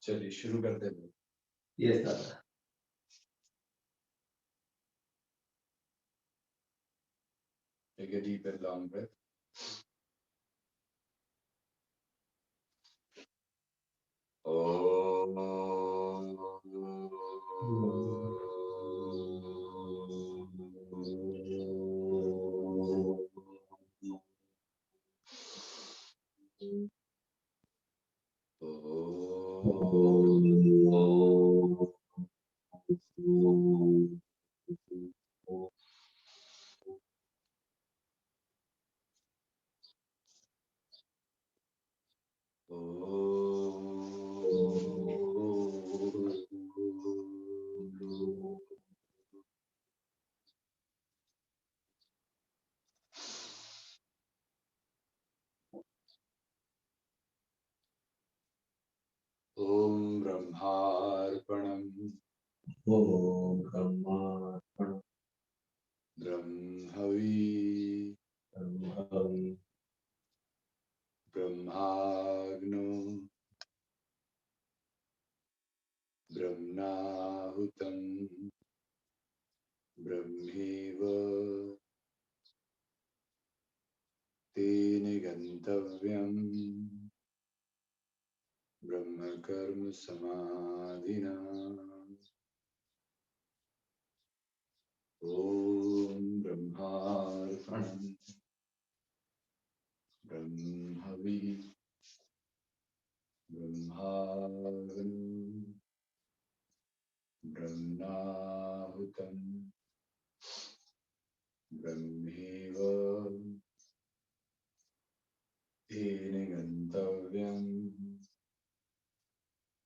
चलिए शुरू करते हैं। यस दादा। Take a deep and long breath. ओम ब्रह्मार्पणम् ओम ब्रह्मार्पणम् ब्रह्मवी ब्रह्मवि ब्रह्माग्नो ब्रह्मणाहुतं ब्रह्मेव तेन गन्तव्यम् ब्रह्म कर्म समाधिना। ओम ब्रह्मार्पणम् ब्रह्मवी ब्रह्माग्नो ब्रह्मणाहुतं ब्रह्मेव तेन गन्तव्यम्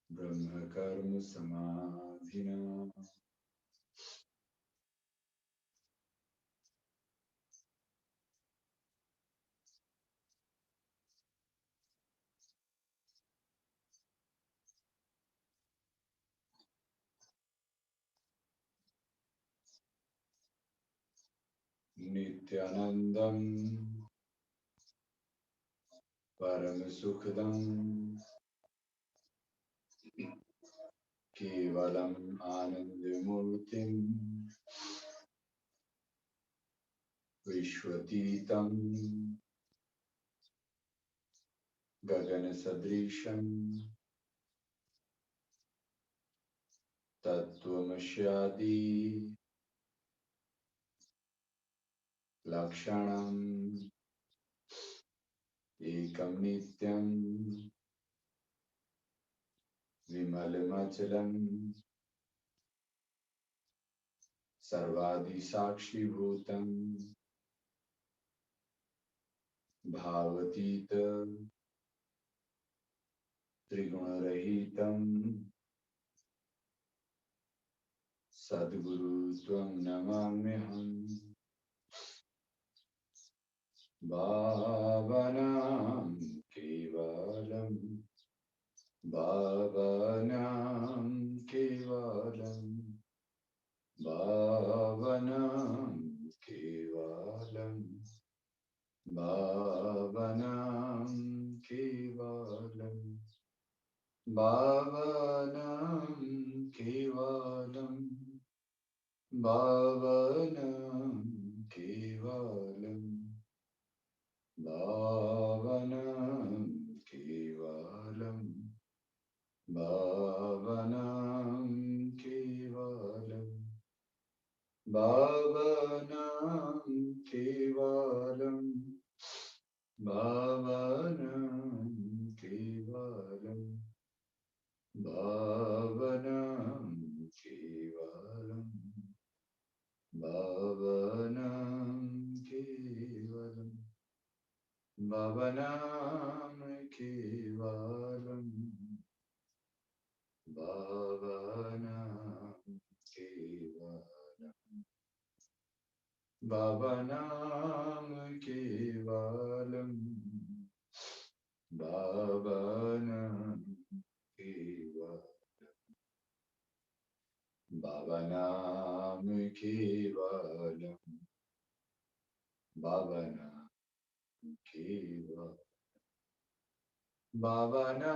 ब्रह्म कर्म समाधिना। नित्यानंदं परम सुखदं केवलम् आनंदमूर्तिं विश्वतीतं गगन सदृशं तत्त्वमस्यादि लक्षणम् एकं नित्यं विमलमचलं सर्वादिसाक्षिभूतं भावतीत त्रिगुणरहितं सद्गुरु त्वं नमाम्यहम्। भावनां केवलं भावनां केवलं भावनां केवलं भावनां केवलं भावनां केवलं भावनां केवलं भावनां केवलं भावनां केवलं भावनां केवलं भावनां केवलं भावनां केवलं भावनां केवलं भावनां केवलं भावनां केवलं भावनां केवलं भावनां केवलं भावनां केवलं भावनां केवलं भावनां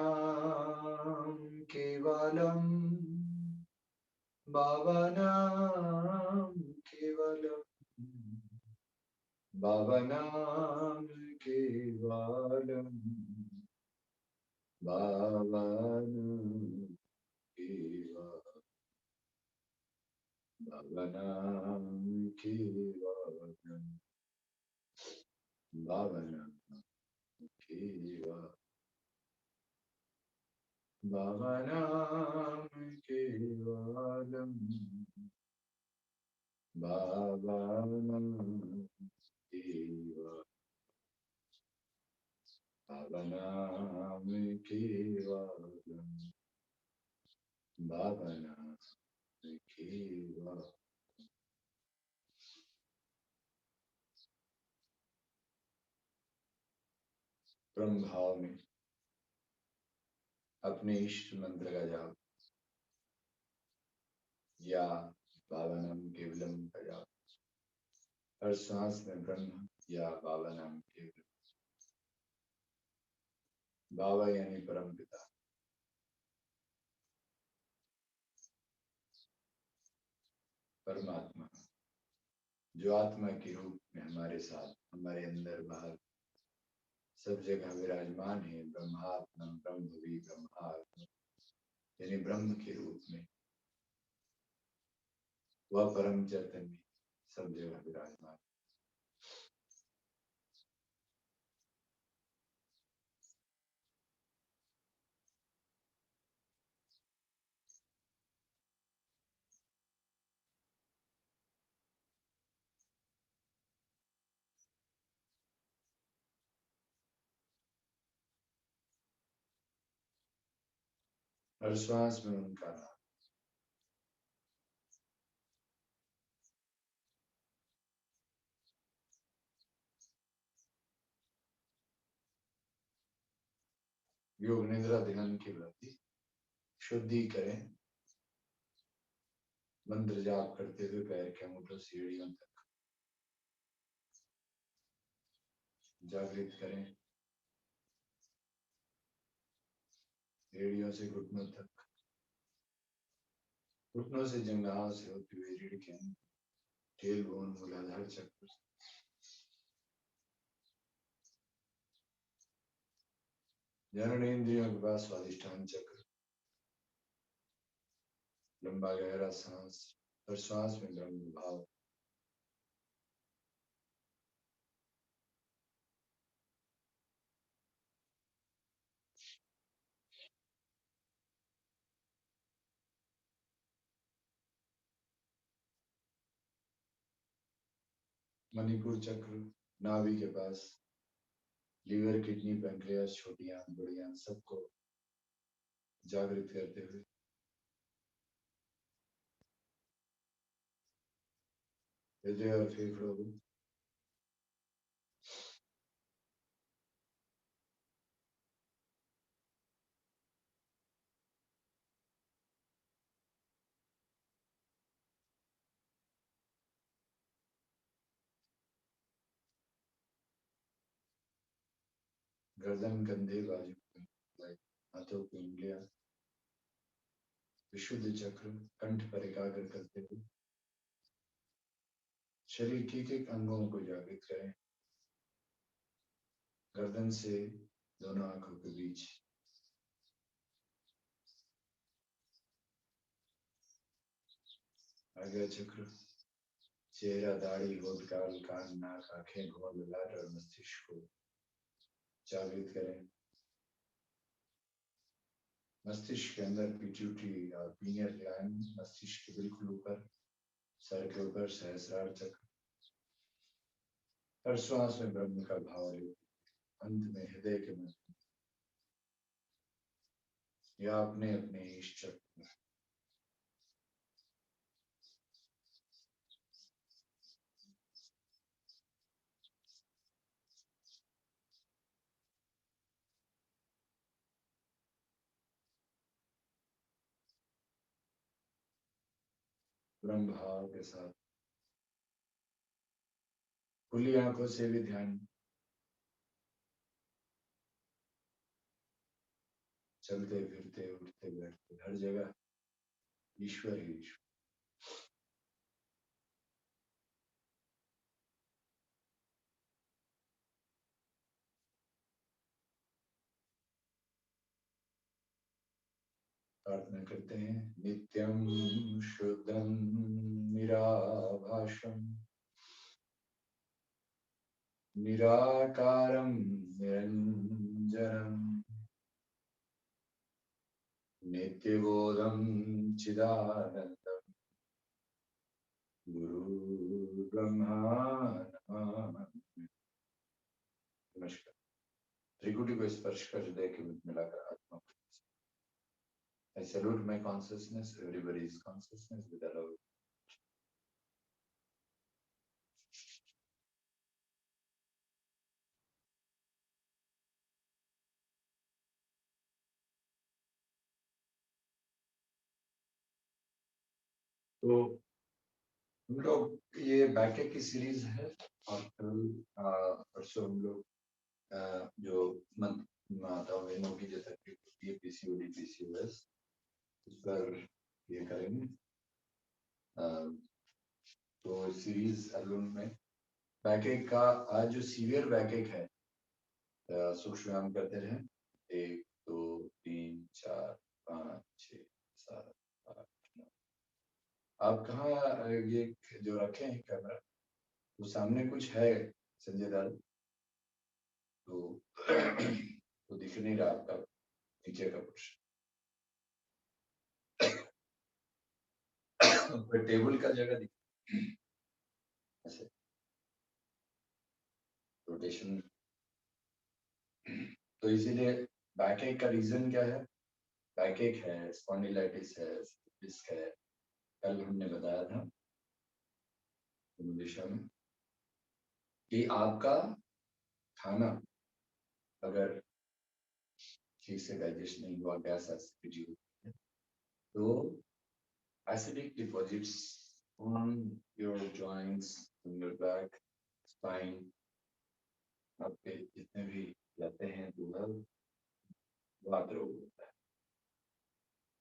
केवलम् भावनां केवलम् भावनां केवलम् भावनां केवलम् भावनां केवलम् भावनां केवलम् भावनां केवलम् भावनां केवलम् भावनां केवलम् भावनां केवलम्। ब्रह्म भाव में अपने इष्ट मंत्र का जाप या भावनाम केवलम का जाप, हर सांस में ब्रह्म या भावनाम केवलम। भावा यानी परम पिता, परमात्मा जो आत्मा के रूप में हमारे साथ, हमारे अंदर बाहर सब जगह विराजमान है। ब्रह्मात्मा ब्रह्मवी ब्रह्मात्मा यानी ब्रह्म के रूप में वह परम चैतन्य सब जगह विराजमान। हर श्वास में उनका नाम। योग निद्रा ध्यान की वृत्ति शुद्धि करें। मंत्र जाप करते हुए पैर के अंगूठों सीढ़ियों तक जागृत करें। एड़ियों से घुटनों तक, घुटनों से जंघाओं से होते हुए रीढ़ के अंदर, टेलबोन मूलाधार चक्र, जननेंद्रियों के पास स्वादिष्ठान चक्र। लंबा गहरा सांस, हर सांस में ब्रह्म भाव। मणिपुर चक्र नाभि के पास, लीवर किडनी पैंक्रियास छोटी आंत बड़ी आंत सबको जागृत करते हुए हृदय और फेफड़ों को गर्दन कंधे बाजू हाथों की उंगलियां विशुद्ध चक्र कंठ पर एकाग्र करते हुए शरीर के एक अंगों को जागृत करें। गर्दन से दोनों आंखों के बीच आज्ञा चक्र, चेहरा दाढ़ी होठ गाल कान नाक आंखें घोल ललाट और मस्तिष्क को जागृत करें। मस्तिष्क के अंदर पिट्यूटरी और पीनियल ग्लैंड, मस्तिष्क के बिल्कुल ऊपर सर के ऊपर सहस्रार चक्र। हर श्वास में ब्रह्म का भाव ले, अंत में हृदय के मध्य या अपने अपने इष्ट चक्र में ब्रह्म भाव के साथ खुली आंखों से भी ध्यान चलते फिरते उठते बैठते हर जगह ईश्वर ही ईश्वर। प्रार्थना करते हैं। नित्यं शुद्धं निराभाषं निराकारं निरञ्जनं नित्यबोधं चिदानन्दं गुरु ब्रह्मा नमस्कार। त्रिकुटी को स्पर्श कर हृदय के बीच मिलाकर आत्मा। I salute my consciousness, everybody's consciousness with a love. तो हम लोग ये बैके की सीरीज है और कल परसों हम लोग जो माता बहनों की जो तकलीफ होती है पीसीओडी पीसीओएस उस पर ये करेंगे। तो सीरीज अरुण में बैकेक का आज जो सीवियर बैकेक है सूक्ष्म व्यायाम करते रहे 1 2 3 4 5 6 7 8 9। आप कहाँ ये जो रखे हैं कैमरा वो सामने कुछ है संजय दाल तो तो दिख नहीं रहा आपका नीचे का कुछ पर टेबल का जगह दिख ऐसे रोटेशन। तो इसीलिए बैकएक का रीजन क्या है? बैकएक है, स्पॉन्डिलाइटिस है, डिस्क है। कल हमने बताया था दिशा में कि आपका खाना अगर ठीक से डाइजेस्ट नहीं हुआ, गैस एसिडिटी होती है तो acidic deposits on your joints, in your back, spine, आपके जितने भी जाते हैं दूर वात रोग होता है,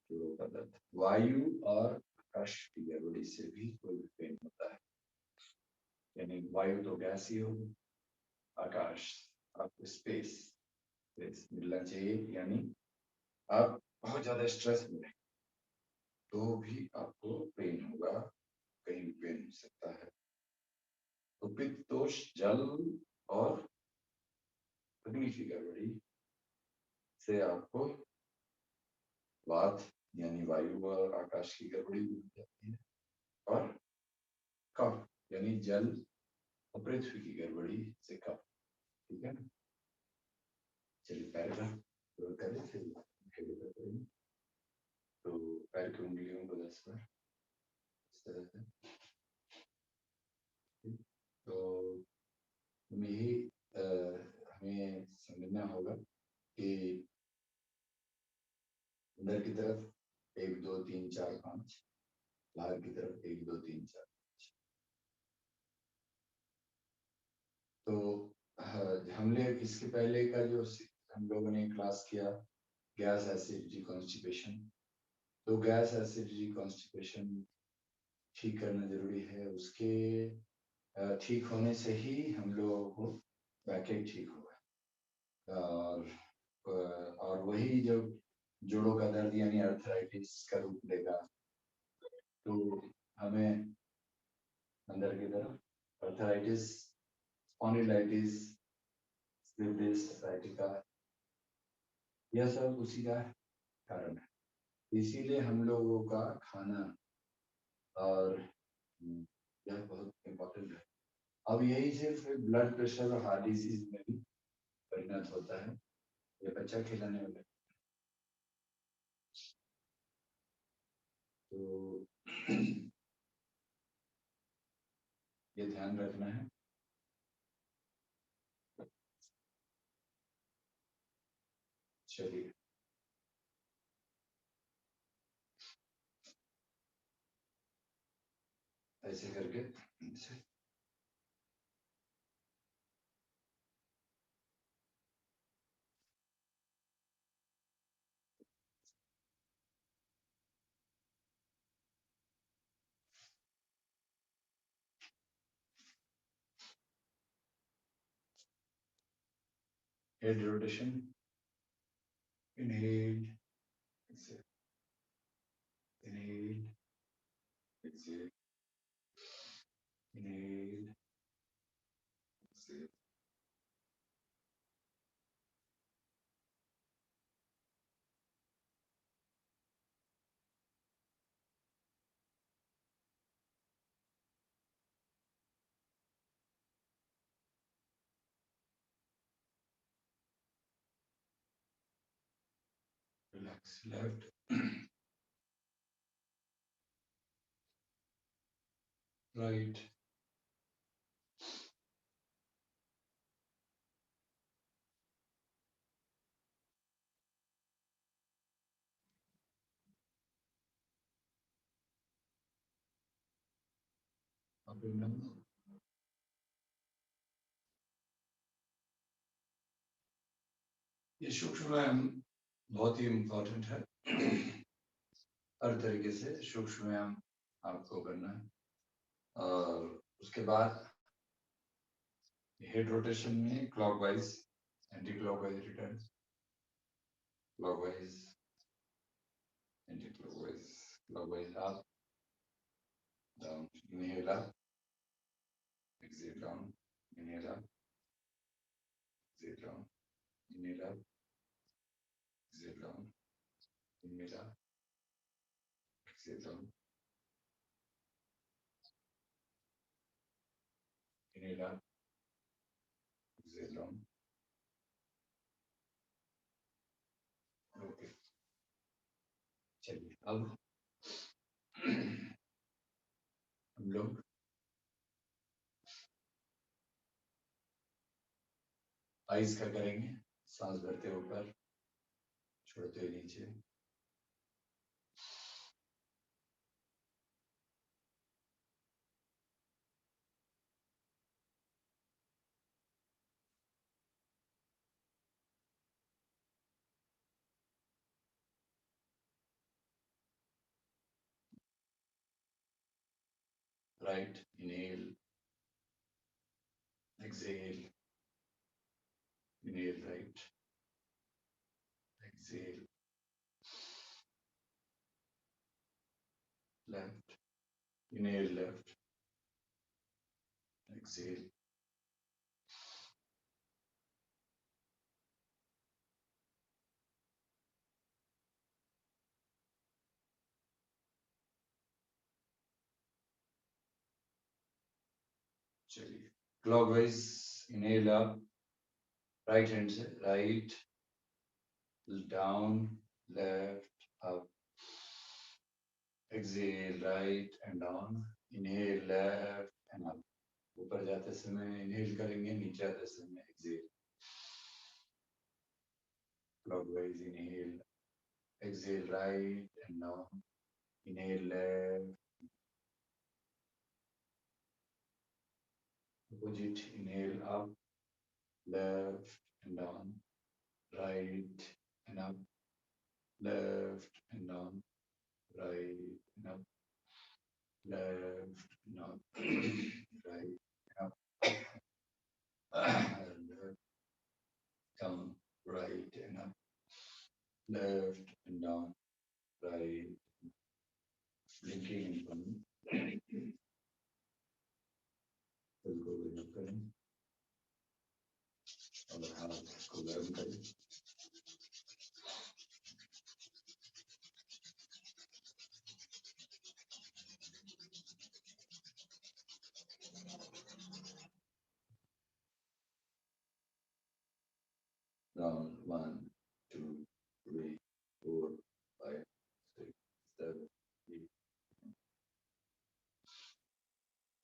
जोड़ों का दर्द, वायु और आकाश की गड़बड़ी से भी कोई पेन होता है। यानी वायु तो गैस ही हो, आकाश आपको स्पेस मिलना चाहिए। यानी आप बहुत ज्यादा स्ट्रेस में तो भी आपको पेन होगा, कहीं भी पेन हो सकता है। तो पित्त दोष, जल और अग्नि की गड़बड़ी से आपको वात यानी वायु और आकाश की गड़बड़ी भी हो जाती है और कफ यानी जल और पृथ्वी की गड़बड़ी से कफ। ठीक है ना? चलिए पैर का करें फिर करेंगे। तो पैर की उंगलियों को 10 बार इस तरह से। तो यही हमें समझना होगा कि अंदर की तरफ 1 2 3 4 5, बाहर की तरफ 1 2 3 4 5। तो हमने इसके पहले का जो हम लोगों ने क्लास किया गैस एसिडिटी कॉन्स्टिपेशन, तो गैस एसिडिटी कॉन्स्टिपेशन ठीक करना जरूरी है। उसके ठीक होने से ही हम लोगों को बैकेक ठीक होगा और वही जब जोड़ों का दर्द यानी अर्थराइटिस का रूप लेगा तो हमें अंदर की तरफ अर्थराइटिस, स्पॉन्डिलाइटिस, साइटिका, यह सब उसी का कारण है। इसीलिए हम लोगों का खाना और यह बहुत इम्पोर्टेंट है। अब यही सिर्फ ब्लड प्रेशर और हार्ट डिजीज में भी परिणत होता है। ये बच्चा खिलाने वाला तो ये ध्यान रखना है। चलिए ऐसे करके ऐसे। head rotation. Inhale, exhale, inhale, exhale, inhale, exhale. Relax left, right, up and down. ये सूक्ष्म व्यायाम बहुत ही इम्पोर्टेंट है। हर तरीके से सूक्ष्म व्यायाम आपको करना है। और उसके बाद हेड रोटेशन में clockwise, anti clockwise return, clockwise, anti clockwise, clockwise up, down, inhale up, exhale down, inhale up, exhale down, inhale up, exhale down, inhale up, exhale down, inhale up, exhale down. Okay, चलिए अब हम लोग eyes का करेंगे। सांस भरते ऊपर, छोड़ते हुए नीचे। Right, inhale, exhale, inhale right, exhale left, inhale left, exhale, चलिए clockwise. Inhale up, right hand से, right, down, left, up, exhale right and down, inhale left and up. ऊपर जाते समय inhale करेंगे, नीचे आते समय exhale. Clockwise inhale, exhale right and down, inhale left, opposite, inhale up, left and down, right and up, left and down, right and up, left and up, right and up, left, down, right and up, left and down, right, blinking in front, बिल्कुल भी करें और हाथ को गर्म करें। Round 1, 2, 3, 4, 5, 6, 7, 8.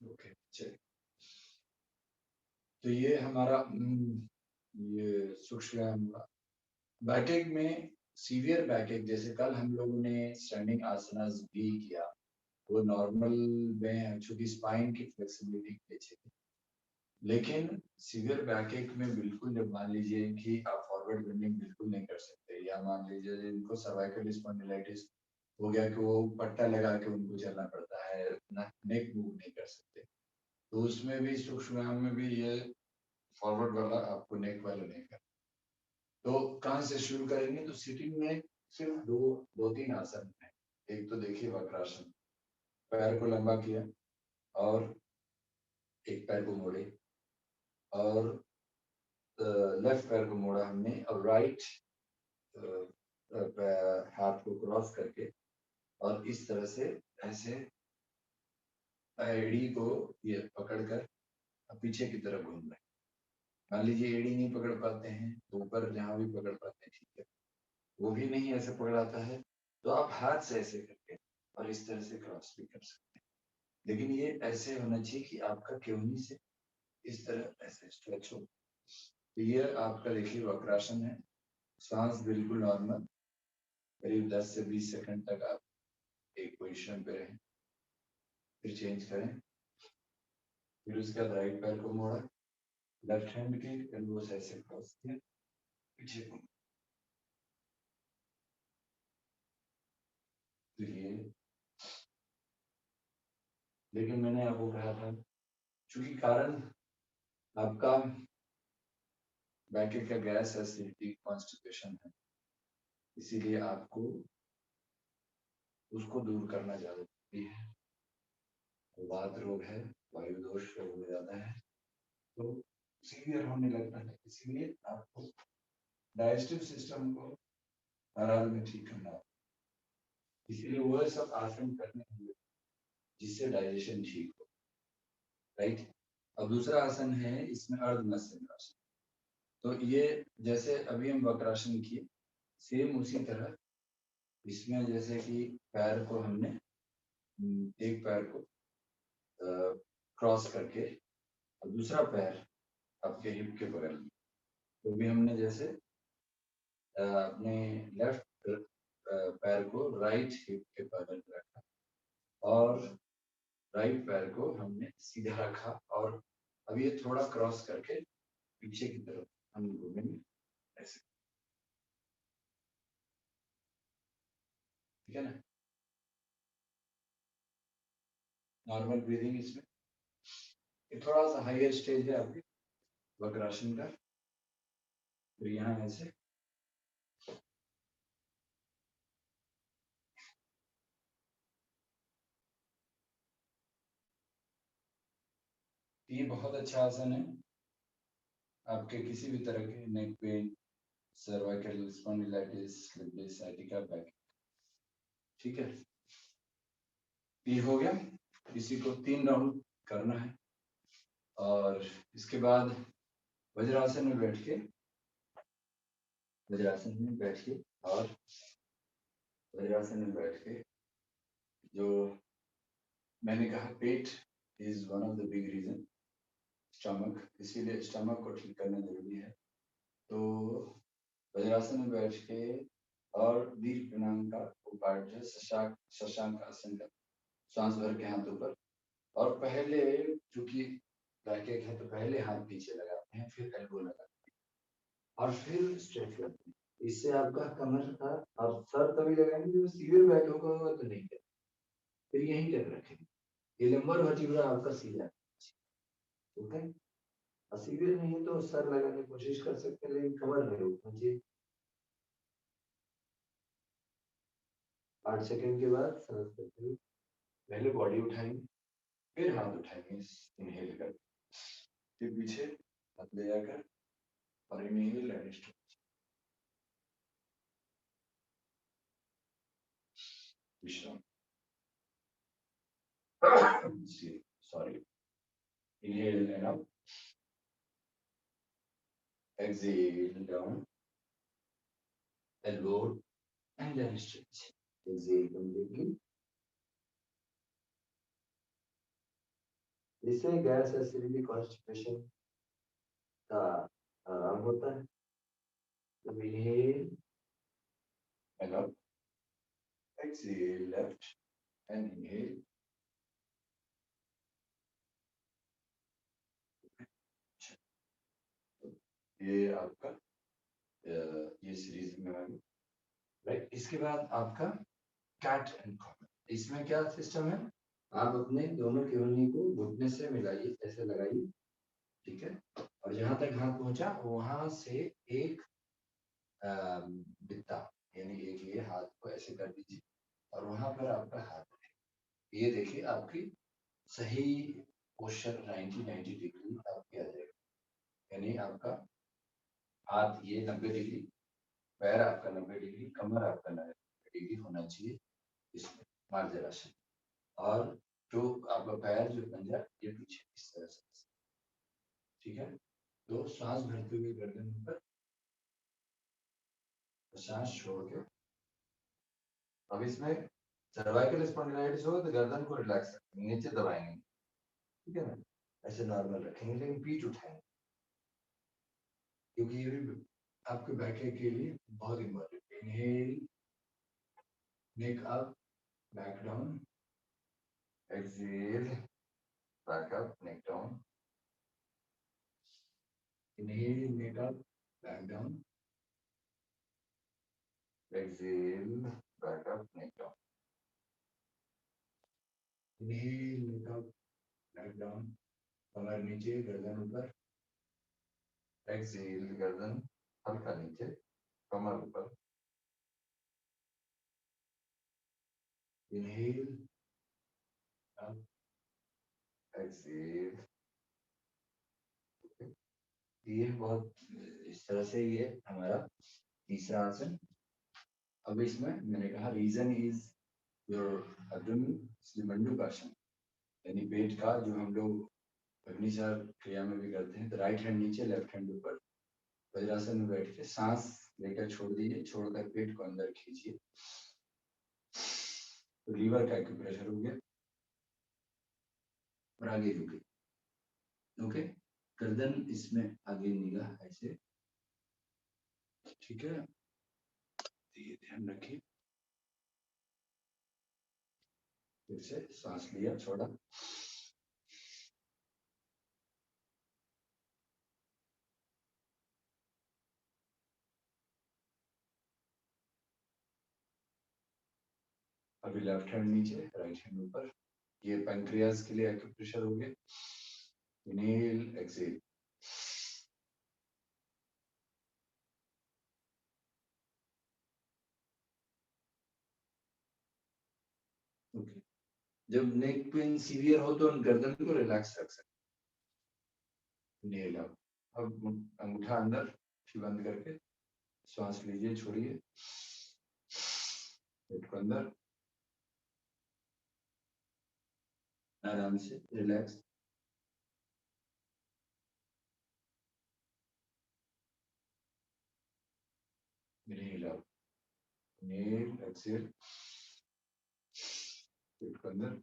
Okay, चलिए। तो ये हमारा ये सूक्ष्म बैकएक में सीवियर बैकएक, जैसे कल हम लोगों ने स्टैंडिंग आसनास भी किया, वो नॉर्मल में चूंकि स्पाइन की फ्लेक्सिबिलिटी के लिए चाहिए, लेकिन सीवियर बैकएक में बिल्कुल जब मान लीजिए कि आप फॉरवर्ड बेंडिंग बिल्कुल नहीं कर सकते, या मान लीजिए जिनको सर्वाइकल स्पॉन्डिलाइटिस हो गया कि वो पट्टा लगा के उनको चलना पड़ता है, नेक मूव नहीं कर सकते, तो उसमें भी सूक्ष्म व्यायाम में भी ये फॉरवर्ड वाला आपको नेक वाला नहीं करना। तो कहाँ से शुरू करेंगे? तो सिटिंग में सिर्फ दो तीन आसन है। एक तो देखिए वक्रासन, पैर को लंबा किया और एक पैर को मोड़े और लेफ्ट पैर को मोड़ा हमने और राइट हाथ को क्रॉस करके और इस तरह से ऐसे एड़ी को ये पकड़कर पीछे की तरफ घूम रहे हैं। मान लीजिए एड़ी नहीं पकड़ पाते हैं तो ऊपर जहां भी पकड़ पाते हैं, ठीक है, वो भी नहीं ऐसे पकड़ाता है तो आप हाथ से ऐसे करके और इस तरह से क्रॉस भी कर सकते हैं। लेकिन ये ऐसे होना चाहिए कि आपका केवनी से इस तरह ऐसे स्ट्रेच हो। तो ये आपका देखिए वक्रासन है। सांस बिल्कुल नॉर्मल, करीब 10 से 20 सेकंड तक आप एक पोजीशन पे रहें, फिर चेंज करें। फिर उसके बाद राइट पैर को मोड़ा, लेफ्ट हैंड के एल्बोस ऐसे क्रॉस किया, पीछे को। तो ये, लेकिन मैंने आपको कहा था चूंकि कारण आपका बैक का गैस एसिडिटी कॉन्स्टिपेशन है, इसीलिए आपको उसको दूर करना ज्यादा जरूरी है। वात रोग है, वायु दोष रोग ज्यादा है तो सीवियर होने लगता है, इसीलिए आपको डाइजेस्टिव सिस्टम को हर हाल में ठीक करना होगा। इसीलिए वह सब आसन करने होंगे जिससे डाइजेशन ठीक हो, राइट। अब दूसरा आसन है, इसमें अर्ध मत्स्यंगासन। तो ये जैसे अभी हम वक्रासन किए, सेम उसी तरह इसमें जैसे कि पैर को हमने एक पैर को क्रॉस करके और दूसरा पैर आपके हिप के बगल में, तो भी हमने जैसे अपने लेफ्ट पैर को राइट हिप के बगल में रखा और राइट पैर को हमने सीधा रखा और अब ये थोड़ा क्रॉस करके पीछे की तरफ हम घूमेंगे ऐसे, ठीक है ना। नॉर्मल ब्रीदिंग इसमें, ये थोड़ा सा हायर स्टेज है आपके वक्रासन का। फिर यहाँ ऐसे ये बहुत अच्छा आसन है आपके किसी भी तरह के neck pain, cervical spondylitis, slip sciatica back, ठीक है। ये हो गया, इसी को 3 राउंड करना है और इसके बाद वज्रासन में बैठ के, वज्रासन में बैठ के और वज्रासन में बैठ के जो मैंने कहा पेट is one of the big reason, stomach, इसीलिए स्टमक को ठीक करना जरूरी है। तो वज्रासन में बैठ के और दीर्घ प्रणाम का पार्ट जो है शशांक आसन का, सांस भर के हाथों पर और पहले चूंकि बैक है तो पहले हाथ पीछे लगाते हैं, फिर एल्बो लगाते हैं और फिर स्ट्रेच करते हैं। इससे आपका कमर का और सर तभी लगाएंगे जब सीवियर बैक होगा तो नहीं करें, फिर यहीं तक रखेंगे। ये लंबर वर्टिब्रा आपका सीधा, ओके। और सीवियर नहीं तो सर लगाने की कोशिश कर सकते हैं, लेकिन कमर नहीं उठना चाहिए। 8 सेकंड के बाद सांस करते हुए पहले बॉडी उठाएंगे, फिर हाथ उठाएंगे इनहेल कर, फिर पीछे हाथ ले जाकर और इनहेल एंड स्टॉप, विश्राम। Sorry, inhale and up, exhale down, elbow and then stretch, exhale completely। इससे गैस एसिडिटी कॉन्स्टिपेशन का आराम होता है। तो inhale and up, exhale left and inhale, ये आपका ये सीरीज में आ गई, राइट। इसके बाद आपका कैट एंड कॉमन, इसमें क्या सिस्टम है, आप अपने दोनों केवनी को घुटने से मिलाइए, ऐसे लगाइए, ठीक है, और जहां तक हाथ पहुंचा वहां से एक बित्ता, यानी एक ये हाथ को ऐसे कर दीजिए और वहां पर आपका हाथ है। ये देखिए आपकी सही पोस्चर 90 डिग्री आपकी आ जाएगा, यानी आपका हाथ ये 90 डिग्री, पैर आपका 90 डिग्री, कमर आपका 90 डिग्री होना चाहिए इसमें मार्जरासन। और जो आपका पैर जो पंजा ये पीछे इस तरह से, ठीक है। तो सांस भरते हुए गर्दन ऊपर, सांस छोड़ के। अब इसमें सर्वाइकल स्पॉन्डिलाइटिस हो तो गर्दन को रिलैक्स रखेंगे, नीचे दबाएंगे, ठीक है ना, ऐसे नॉर्मल रखेंगे, लेकिन पीठ उठाएंगे क्योंकि ये भी आपके बैठने के लिए बहुत इंपॉर्टेंट है। Inhale, neck up, back down, exhale, back up, neck down, inhale, neck up, back down, exhale, back up, neck down, inhale, neck up, back down, कमर नीचे, गर्दन ऊपर, एक्सहेल, गर्दन हल्का नीचे, कमर ऊपर, इनहेल, अप, एक्सहेल। ये बहुत इस तरह से ये हमारा तीसरा आसन। अब इसमें मैंने कहा रीजन इज योर एब्डोमेन, इसलिए मंडूकासन, यानी पेट का जो हम लोग अग्निचार क्रिया में भी करते हैं। तो राइट हैंड नीचे, लेफ्ट हैंड ऊपर, वज्रासन में बैठ के सांस लेकर छोड़ दीजिए, छोड़कर पेट को अंदर खींचिए, तो लीवर का एक्यूप्रेशर हो गया और आगे झुके। ओके, गर्दन इसमें आगे निगाह ऐसे, ठीक है, ये ध्यान रखिए। फिर से सांस लिया, छोड़ा, अभी लेफ्ट हैंड नीचे, राइट हैंड ऊपर, ये पैंक्रियाज के लिए एक्यूप्रेशर हो गया। Inhale, exhale, okay. जब नेक पेन सीवियर हो तो गर्दन को रिलैक्स रख सकते हैं। इनहेल, अब अंगूठा अंदर, आँखें बंद करके श्वास लीजिए, छोड़िए, पेट को अंदर, आराम से रिलैक्स। इनहेल, इनहेल, एक्सहेल, पेट को अंदर,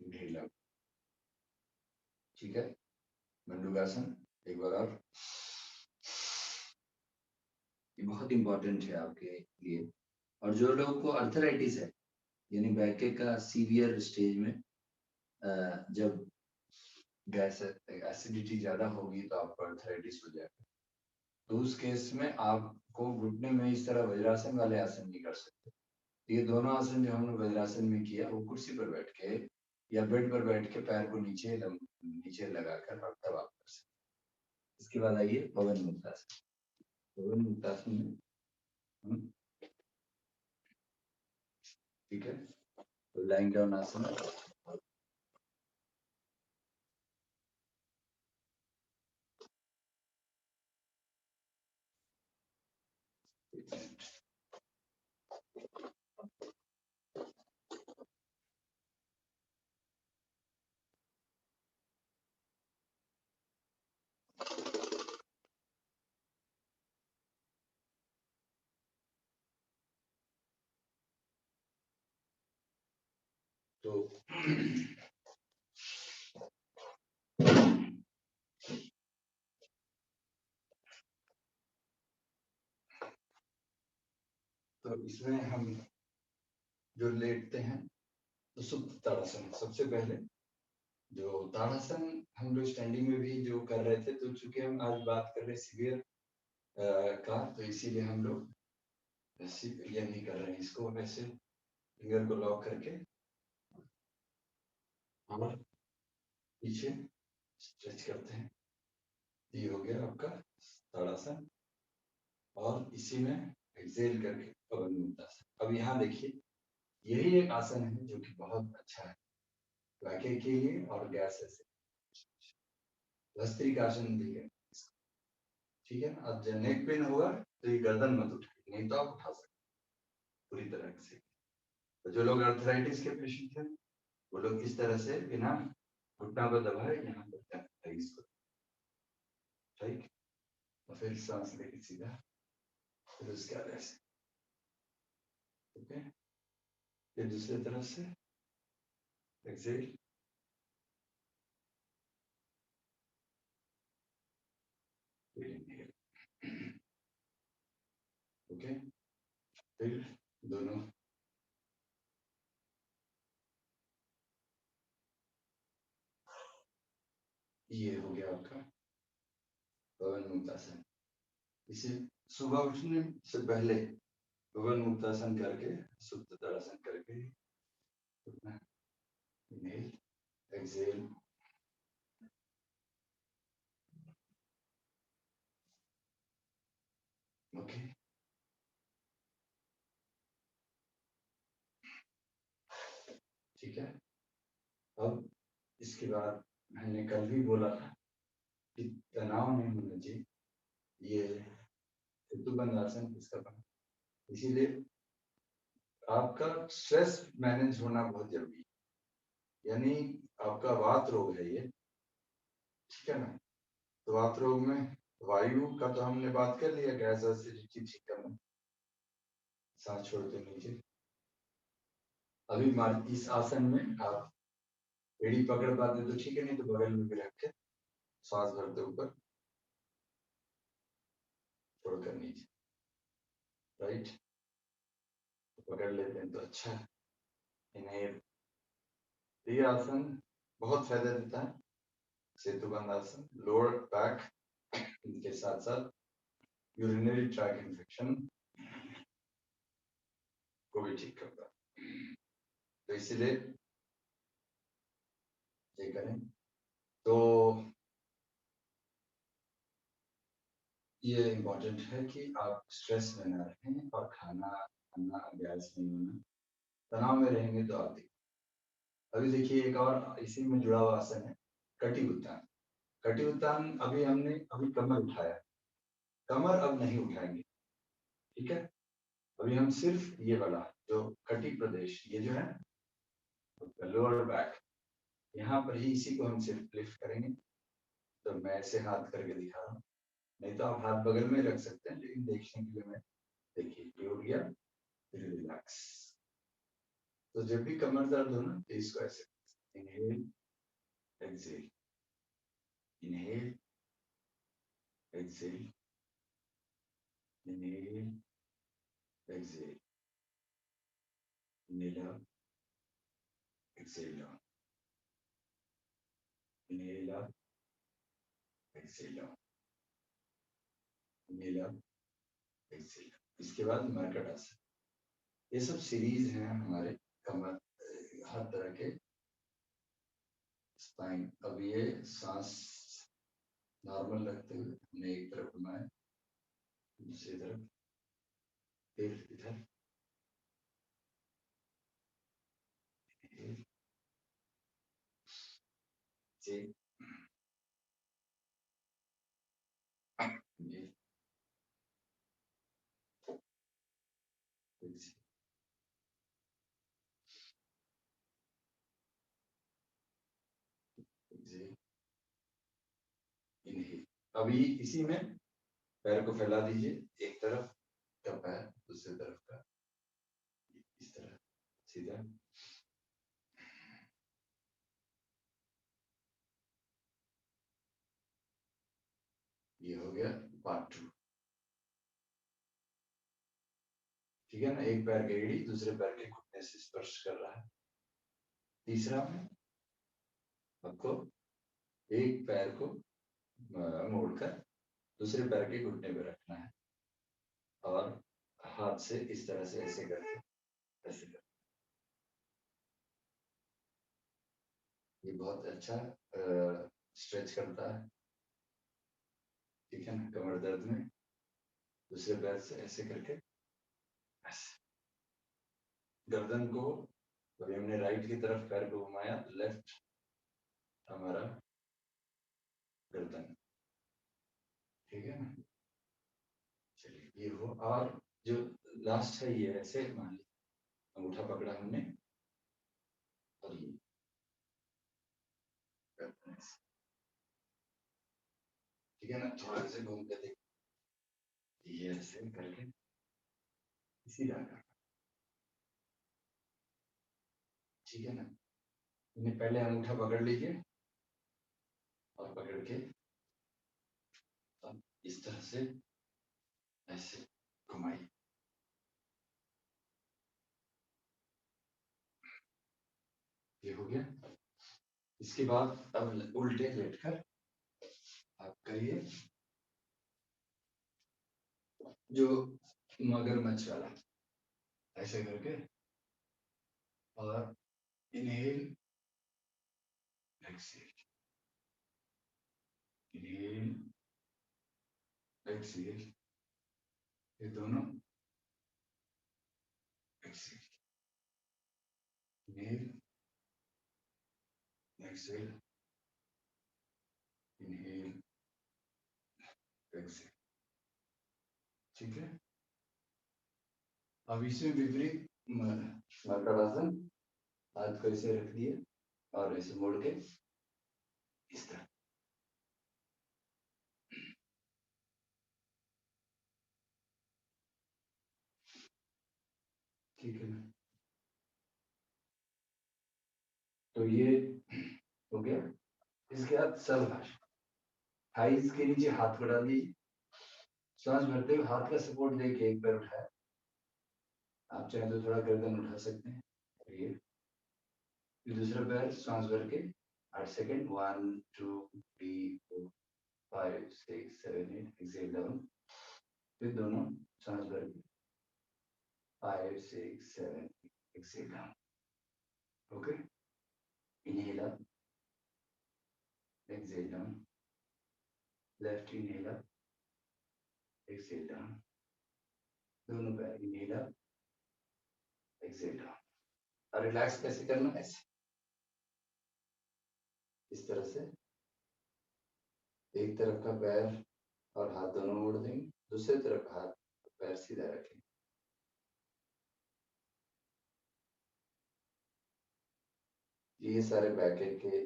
इनहेल, ठीक है। मंडूकासन एक बार और, ये बहुत इंपॉर्टेंट है आपके लिए। और जो लोगों को अर्थराइटिस है, यानी बैके का सीवियर स्टेज में, जब गैस एसिडिटी ज्यादा होगी तो आपको अर्थराइटिस हो जाएगा। तो उस केस में आपको घुटने में इस तरह वज्रासन वाले आसन नहीं कर सकते। ये दोनों आसन जो हमने वज्रासन में किया वो कुर्सी पर बैठ के या बेड पर बैठ के पैर को नीचे लगाकर और तब आप कर सकते। इसके बाद आइए पवन मुक्तासन। पवन मुक्तासन में हम, ठीक है, तो लाइंग डाउन आसन, तो तो इसमें हम जो लेटते हैं तो सुप्त ताड़ासन, सबसे पहले जो ताड़ासन हम लोग स्टैंडिंग में भी जो कर रहे थे, तो चूंकि हम आज बात कर रहे हैं सीवियर का, तो इसीलिए हम लोग ये नहीं कर रहे हैं। इसको वैसे फिंगर को लॉक करके और पीछे स्ट्रेच करते हैं। ये हो गया आपका ताड़ासन और इसी में एक्सेल करके पवन मुक्तासन। अब यहाँ देखिए यही एक आसन है जो कि बहुत अच्छा है वाक्य के लिए और गैस ऐसे भस्त्रिकासन भी है। ठीक है, अब जब नेक पेन होगा तो ये गर्दन मत उठाए, नहीं तो आप उठा सकते पूरी तरह से। तो जो लोग अर्थराइटिस के पेशेंट थे वो लोग इस तरह से बिना घुटना को दबाए यहाँ पर इसको, ठीक, और फिर सांस लेके सीधा फिर उसके बाद ऐसे। ओके, फिर दूसरी तरफ से एक्सेल, ओके, फिर दोनों ये हो गया आपका पवन मुक्तासन। इसे सुबह उठने से पहले पवन मुक्तासन करके सुप्त ताड़ासन करके इनहेल एक्सेल, ओके। ठीक है, अब इसके बाद मैंने कल भी बोला था कि तनाव नहीं होना चाहिए, ये सेतुबंध आसन किसका बना, इसीलिए आपका स्ट्रेस मैनेज होना बहुत जरूरी है। यानी आपका वात रोग है ये, ठीक है ना, तो वात रोग में वायु का तो हमने बात कर लिया, गैस एसिडिटी ठीक करना, सांस छोड़ते नीचे। अभी इस आसन में आप एड़ी पकड़ पाते तो ठीक है, नहीं तो बगल में भी रख के सांस भरते ऊपर छोड़कर नीचे, राइट, पकड़ लेते हैं तो अच्छा है। इन्हें ये आसन बहुत फायदा देता है, सेतुबंध आसन लोअर बैक इनके साथ साथ यूरिनरी ट्रैक इन्फेक्शन को भी ठीक करता है, तो इसलिए ये करें। तो ये इम्पोर्टेंट है कि आप स्ट्रेस में ना रहें और खाना गैस नहीं होना, तनाव में रहेंगे तो आप देखिए। अभी देखिए एक और इसी में जुड़ा हुआ आसन है कटी उत्तान। कटी उत्तान अभी हमने अभी कमर उठाया, कमर अब नहीं उठाएंगे, ठीक है। अभी हम सिर्फ ये वाला जो कटी प्रदेश, ये जो है लोअर बैक, यहाँ पर ही इसी को हम सिर्फ लिफ्ट करेंगे। तो मैं ऐसे हाथ करके दिखा रहा हूँ, नहीं तो आप हाथ बगल में रख सकते हैं, लेकिन देखने के लिए मैं देखिए ये हो गया, फिर रिलैक्स। तो जब भी कमर दर्द हो ना तो इसको ऐसे inhale exhale, inhale exhale, inhale exhale, inhale up exhale down, inhale up exhale down, inhale up exhale. इसके बाद मरकट आसन, ये सब सीरीज हैं हमारे कमर हर तरह के स्पाइन। अब ये सांस नॉर्मल रखते हुए हमने एक तरफ घुमाया, दूसरी तरफ, फिर इधर, ये इनहेल। अभी इसी में पैर को फैला दीजिए, एक तरफ का पैर दूसरी तरफ का, इस तरह सीधा। ये हो गया पार्ट 2, ठीक है ना। एक पैर की एड़ी दूसरे पैर के घुटने से स्पर्श कर रहा है। तीसरा में आपको एक पैर को मोड़कर दूसरे पैर के घुटने पे रखना है और हाथ से इस तरह से ऐसे करके ऐसे कर, ये बहुत अच्छा स्ट्रेच करता है, ठीक है ना, कमर दर्द में। दूसरे पैर से ऐसे करके ऐसे गर्दन को, अभी हमने राइट की तरफ पैर को घुमाया, लेफ्ट हमारा गर्दन, ठीक है ना। चलिए ये हो, और जो लास्ट है ये ऐसे मान लीजिए अंगूठा पकड़ा हमने और ये गर्दन ऐसे, ठीक है ना, थोड़ा ऐसे घूम के देख, ये ऐसे करके इसी तरह, ठीक है ना। इन्हें पहले अंगूठा पकड़ लीजिए और पकड़ के अब इस तरह से ऐसे घुमाइए, ये हो गया। इसके बाद अब उल्टे लेटकर आप करिए जो मगरमच्छ वाला, ऐसे करके, और इनहेल एक्सहेल, इनहेल एक्सहेल, ये दोनों exhale, inhale exhale, inhale exhale, ठीक है। अब इसमें विपरीत मकरासन, हाथ को ऐसे रख दिए और ऐसे मोड़ के इस तरह, ठीक है ना। तो ये हो गया। इसके बाद सर्वभाष, थाइस के नीचे हाथ बढ़ा दीजिए, सांस भरते हुए हाथ का सपोर्ट देके एक पैर उठाए, आप चाहे तो थोड़ा गर्दन उठा सकते हैं, ये फिर दूसरा पैर सांस भर के 8 सेकेंड, 1 2 3 4 5 6 7 8, एक्सेल डाउन, फिर दोनों सांस भर के 5 6 7 exhale down, okay. Inhale up, exhale down, left inhale up, exhale down, दोनों पैर इनहेल अप, एक्सेल डाउन। और रिलैक्स कैसे करना है, ऐसे इस तरह से एक तरफ का पैर और हाथ दोनों मोड़ देंगे, दूसरी तरफ हाथ पैर सीधा रखेंगे, ये सारे बैक के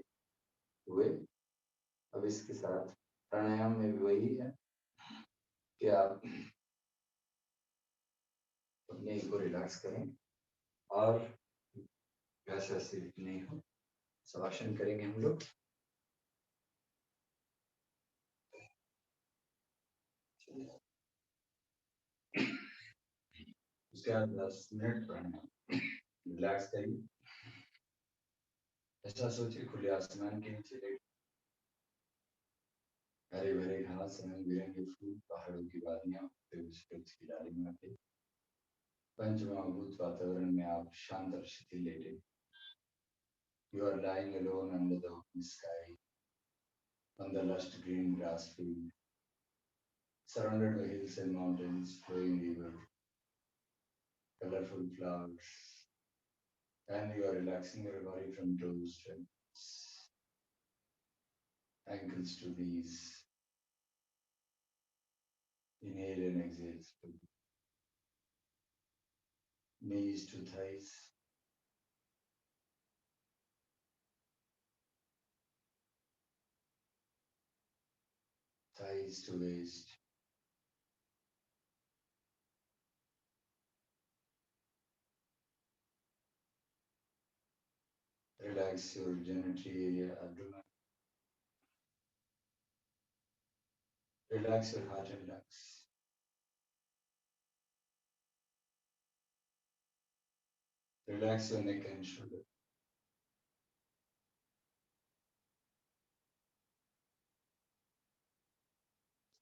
हुए। अब इसके साथ प्राणायाम में भी वही है कि आप अपने को रिलैक्स करें और वैसे ऐसे नहीं हो। शवासन करेंगे हम लोग, उसके बाद 10 मिनट प्राणायाम, रिलैक्स करिए। ऐसा सोचिए खुले आसमान के नीचे लेट, हरे भरे घास, रंग बिरंगे फूल, पहाड़ों की वादियां, की डालियों पे पंचमहाभूत वातावरण में आप शांत और शिथिल लेटे। You are lying alone under the open sky, on the lush green grass field, surrounded by hills and mountains, flowing river, colorful flowers, and you are relaxing your body from toes to ankles to knees. Inhale and exhale. Knees to thighs. Thighs to waist. Relax your genitoury area, abdomen. Relax your heart and lungs. Relax your neck and shoulder.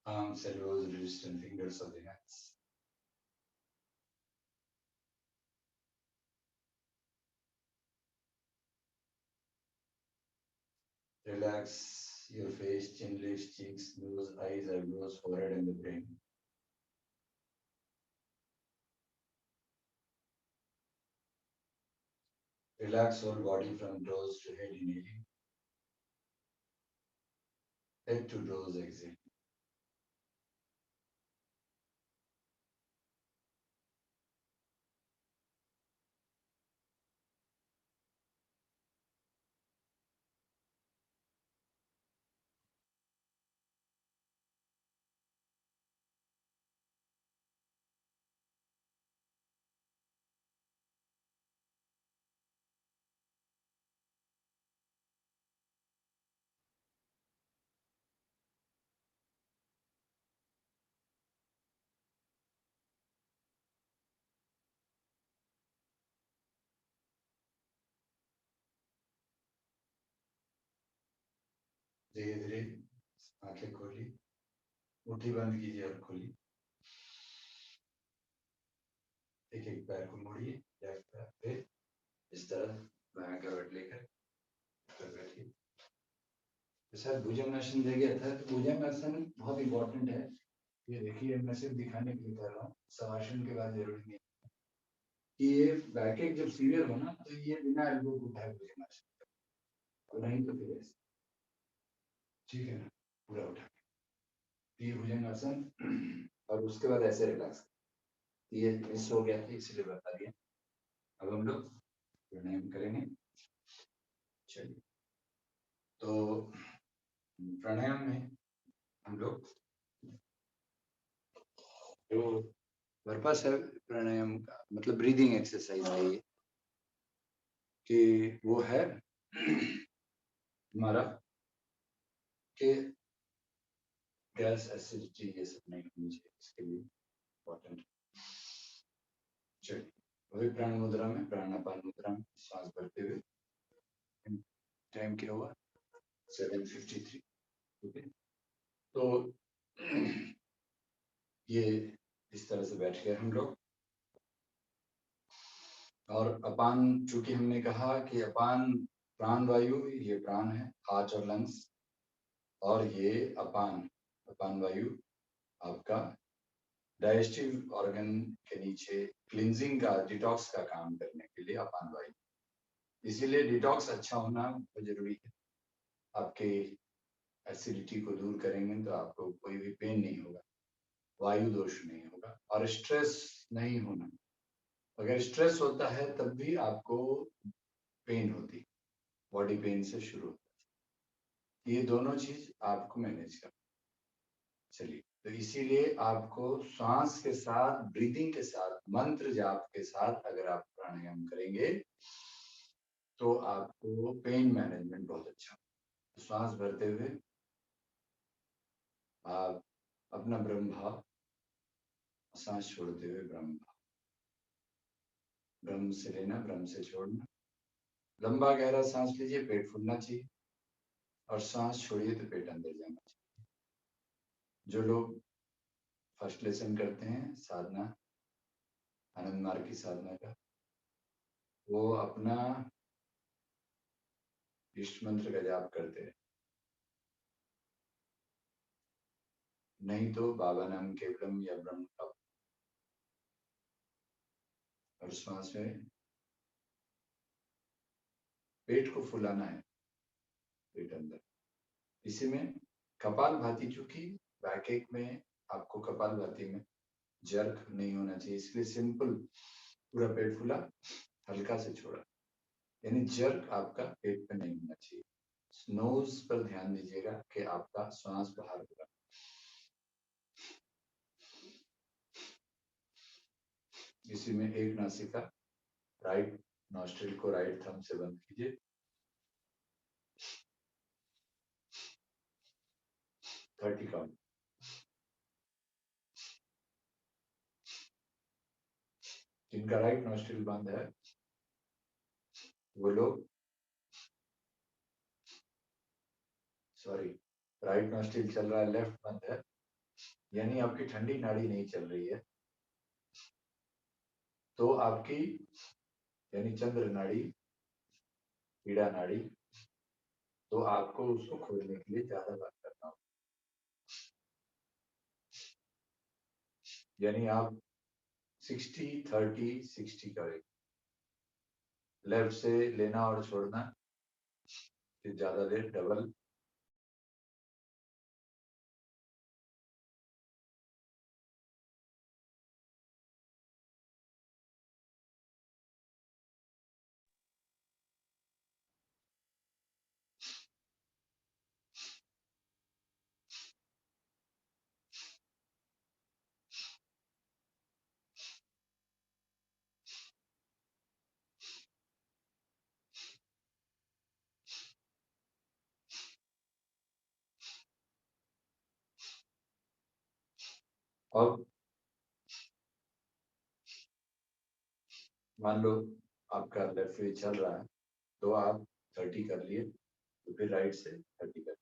Arms, elbows, wrists, and fingers of the hands. Relax your face, chin, lips, cheeks, nose, eyes, eyebrows, forehead, and the brain. Relax whole body from toes to head, inhaling. Head to toes, exhale. धीरे धीरे आंखें खोली, मुट्ठी बंद कीजिए और खोली। एक एक पैर को मोड़िए, लेफ्ट पैर पे इस तरह बायां करवट लेकर बैठिए। सर भुजंगासन दे गया था, तो भुजंगासन बहुत इंपॉर्टेंट है। ये देखिए, मैं सिर्फ दिखाने के लिए कर रहा हूँ, शवासन के बाद जरूरी नहीं है कि ये बैक जब सीवियर हो ना, तो ये बिना एल्बो को उठाए भुजंगासन, तो नहीं तो फिर ऐसे, ठीक है ना, पूरा उठा ये भुजंगासन और उसके बाद ऐसे रिलैक्स। ये मिस हो गया था इसलिए बता दिया। अब हम लोग प्राणायाम करेंगे। चलिए, तो प्राणायाम में हम लोग जो पर्पस है प्राणायाम का, मतलब ब्रीदिंग एक्सरसाइज है ये, कि वो है हमारा कि गैस एसिडिटी ये सब नहीं होनी चाहिए, इसके लिए इम्पोर्टेंट। चलिए, वही प्राण मुद्रा में, प्राणापान मुद्रा में सांस भरते हुए। टाइम क्या हुआ? 7:53। ठीक है, तो ये इस तरह से बैठ गए हम लोग। और अपान, चूंकि हमने कहा कि अपान प्राण वायु, ये प्राण है, हार्ट और लंग्स, और ये अपान अपान वायु आपका डाइजेस्टिव ऑर्गन के नीचे क्लींजिंग का, डिटॉक्स का काम करने के लिए अपान वायु। इसीलिए डिटॉक्स अच्छा होना बहुत जरूरी है। आपके एसिडिटी को दूर करेंगे तो आपको कोई भी पेन नहीं होगा, वायु दोष नहीं होगा, और स्ट्रेस नहीं होना। अगर स्ट्रेस होता है तब भी आपको पेन होती, बॉडी पेन से शुरू होता है। ये दोनों चीज आपको मैनेज करना। चलिए, तो इसीलिए आपको श्वास के साथ, ब्रीदिंग के साथ, मंत्र जाप के साथ अगर आप प्राणायाम करेंगे तो आपको पेन मैनेजमेंट बहुत अच्छा। श्वास भरते हुए आप अपना ब्रह्म भाव, सांस छोड़ते हुए ब्रह्म भाव, ब्रह्म से लेना, ब्रह्म से छोड़ना। लंबा गहरा सांस लीजिए, पेट फूलना चाहिए, और सांस छोड़िए तो पेट अंदर जाना चाहिए। जो लोग फर्स्ट लेसन करते हैं साधना, आनंद मार्ग की साधना का, वो अपना इष्ट मंत्र का जाप करते हैं, नहीं तो बाबा नाम केवलम या ब्रह्म का। और श्वास में पेट को फुलाना है, पेट अंदर। इसी में कपाल भाती, चूंकि बैक में आपको कपाल भाती में जर्क नहीं होना चाहिए, इसलिए सिंपल पूरा पेट फुला, हल्का से छोड़ा, यानी जर्क आपका पेट पे नहीं होना चाहिए। नोज पर ध्यान दीजिएगा कि आपका श्वास बाहर होगा। इसी में एक नासिका, राइट नॉस्ट्रिल को राइट थंब से बंद कीजिए, 30 काउंट। जिनका राइट नॉस्ट्रिल बंद है वो लोग, सॉरी, राइट नॉस्ट्रिल चल रहा है, लेफ्ट बंद है, यानी आपकी ठंडी नाड़ी नहीं चल रही है, तो आपकी यानी चंद्र नाड़ी, पीड़ा नाड़ी, तो आपको आपको उसको खोलने के लिए ज्यादा बात करना होगा। यानी आप 60-30-60 करें, लेफ्ट से लेना और छोड़ना, फिर ज्यादा देर डबल। अब मान लो आपका लेफ्ट वे चल रहा है, तो आप 30 कर लिए, तो फिर राइट से 30 कर।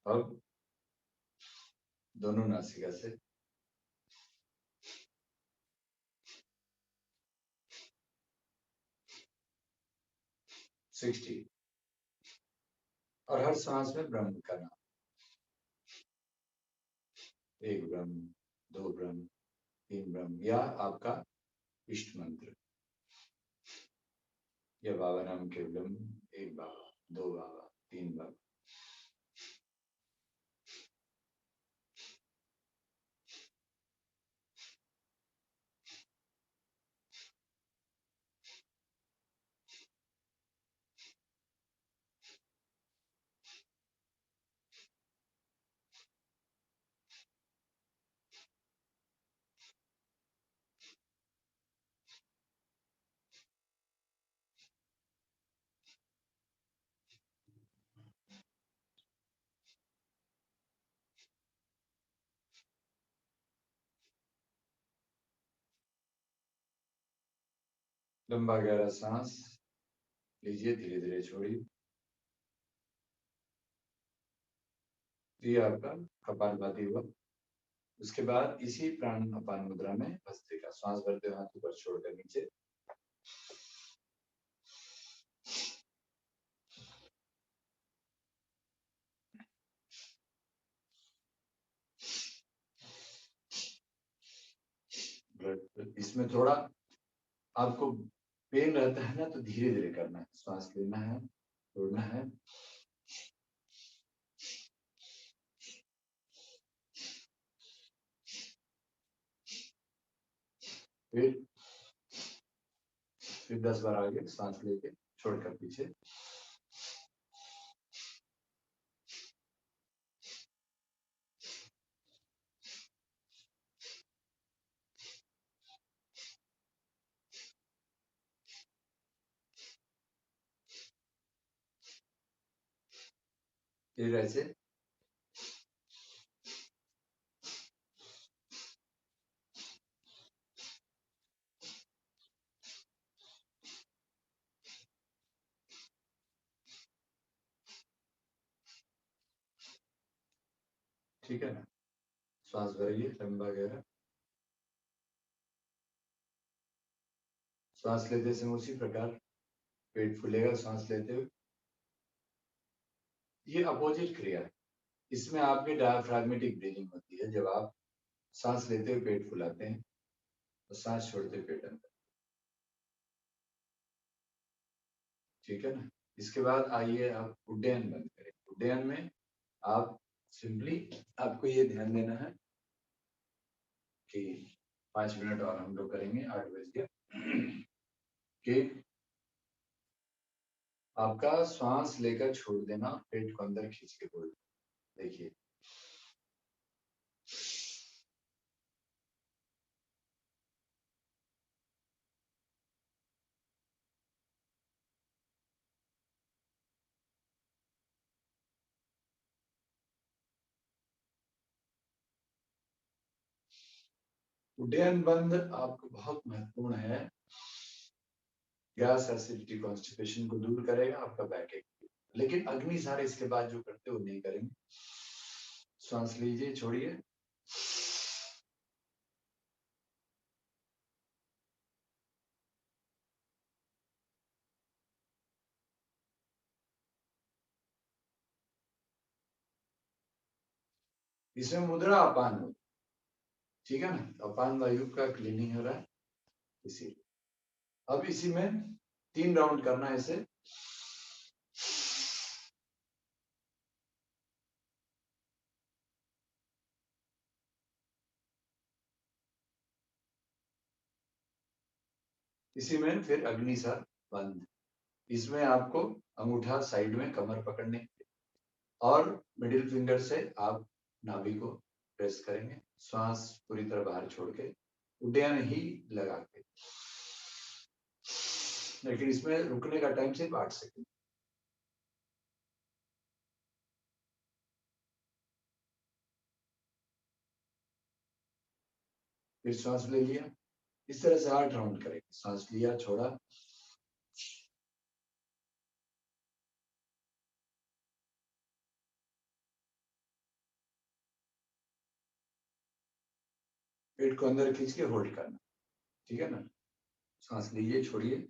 अब दोनों नासिका से 60, और हर सांस में ब्रह्म का नाम, एक ब्रह्म, दो ब्रह्म, तीन ब्रह्म, या आपका इष्ट मंत्र, या बाबा नाम के ब्रह्म, एक बाबा, दो बाबा, तीन बाबा। लंबा गहरा सांस लीजिए, धीरे धीरे छोड़िए। ये आपका कपालभाति हुआ। उसके बाद इसी प्राण अपान मुद्रा में भस्त्रिका, श्वास भरते हुए हाथ ऊपर छोड़कर नीचे, इसमें थोड़ा आपको पेन रहता है ना, तो धीरे धीरे करना है, श्वास लेना है, छोड़ना है। फिर 10 बार आगे सांस लेके छोड़कर पीछे। फिर ऐसे ठीक है ना। श्वास भरिए लंबा गहरा, श्वास लेते समय उसी प्रकार पेट फूलेगा सांस लेते हुए। ये अपोजिट क्रिया है, इसमें आपकी डायफ्राग्मेटिक ब्रीदिंग होती है। जब आप सांस लेते हुए पेट फुलाते हैं तो सांस छोड़ते पेट अंदर, ठीक है ना। इसके बाद आइए आप उड्डयन बंद करें। उड्डयन में आप सिंपली, आपको ये ध्यान देना है कि 5 मिनट और हम लोग करेंगे, 8 बज गया, कि आपका श्वास लेकर छोड़ देना, पेट को अंदर खींच के बोल। देखिए उड्डयन बंद आपको बहुत महत्वपूर्ण है। गैस एसिडिटी कॉन्स्टिपेशन को दूर करेगा, आपका बैक एक। लेकिन अग्निसार इसके बाद जो करते हो नहीं करेंगे। सांस लीजिए, छोड़िए। इसमें मुद्रा अपान हो, ठीक है ना। अपान वायु का क्लीनिंग हो रहा है इसी। अब इसी में 3 राउंड करना है इसे। इसी में फिर अग्निसार बंद। इसमें आपको अंगूठा साइड में कमर पकड़ने और मिडिल फिंगर से आप नाभि को प्रेस करेंगे। श्वास पूरी तरह बाहर छोड़ के उड्डयन ही लगा के। लेकिन इसमें रुकने का टाइम सिर्फ 8 सेकंड। फिर श्वास ले लिया। इस तरह से 8 राउंड करेंगे। सांस लिया, छोड़ा। पेट को अंदर खींच के होल्ड करना, ठीक है ना। सांस लीजिए, छोड़िए।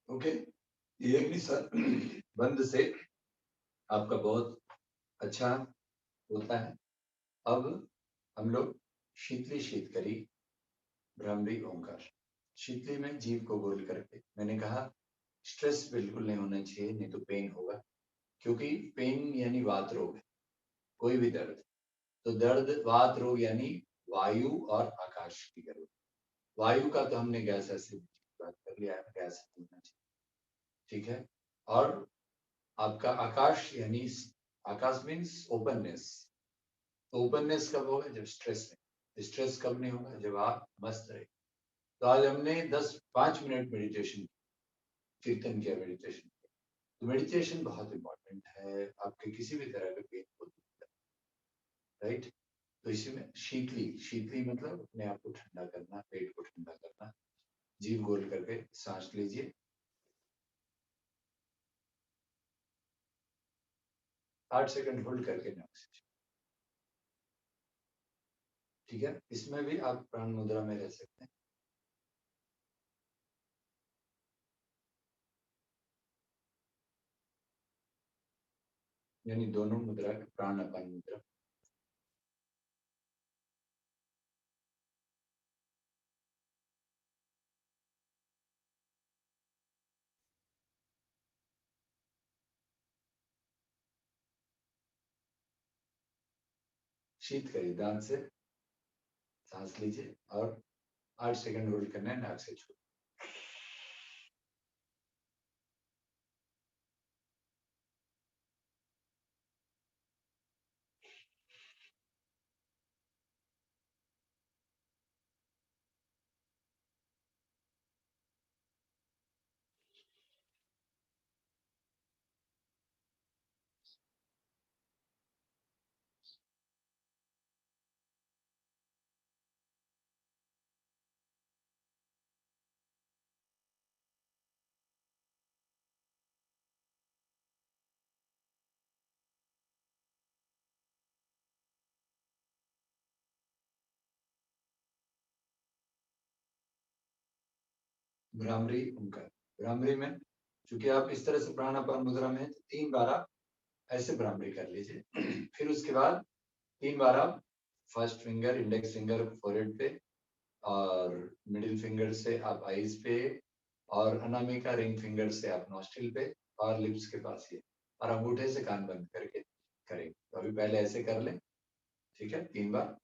ओके, ये अग्निसार बंद से आपका बहुत अच्छा होता है। अब हम लोग शीतली शीतकरी भ्रामरी ओंकार। शीतली में जीभ को गोल करके, मैंने कहा स्ट्रेस बिल्कुल नहीं होना चाहिए, नहीं तो पेन होगा। क्योंकि पेन यानी वात रोग है, कोई भी दर्द। तो दर्द वात रोग यानी वायु और आकाश की जरूरत। वायु का तो हमने गैस एसिडिटी की बात कर लिया है, गैस होना चाहिए, ठीक है। और आपका आकाश यानी आकाश मीन्स ओपननेस। तो ओपननेस कब होगा? जब स्ट्रेस नहीं। स्ट्रेस कब नहीं होगा? जब आप मस्त रहे। तो आज हमने 5 मिनट मेडिटेशन, कीर्तन किया, मेडिटेशन। तो मेडिटेशन बहुत इंपॉर्टेंट है आपके किसी भी तरह के पेन को, राइट। तो इसी में शीतली, शीतली मतलब अपने आप को ठंडा करना, पेट को ठंडा करना। जीभ गोल करके सांस लीजिए, 8 सेकंड होल्ड करके नाक से, ठीक है। इसमें भी आप प्राण मुद्रा में रह सकते हैं, यानी दोनों मुद्रा, प्राण अपान मुद्रा। शीत करिए, दांत से सांस लीजिए और 8 सेकंड होल्ड करना है, नाक से छोड़। भ्रामरी ओंकार। भ्रामरी में चूंकि आप इस तरह से प्राणापान मुद्रा में है, तो 3 बार आप ऐसे भ्रामरी कर लीजिए। फिर उसके बाद 3 बार आप फर्स्ट फिंगर, इंडेक्स फिंगर फोrehead पे और मिडिल फिंगर से आप आईज पे और अनामिका रिंग फिंगर से आप नॉस्ट्रिल पे और लिप्स के पास ये, और अंगूठे से कान बंद करके करेंगे। तो अभी पहले ऐसे कर लें, ठीक है, 3 बार।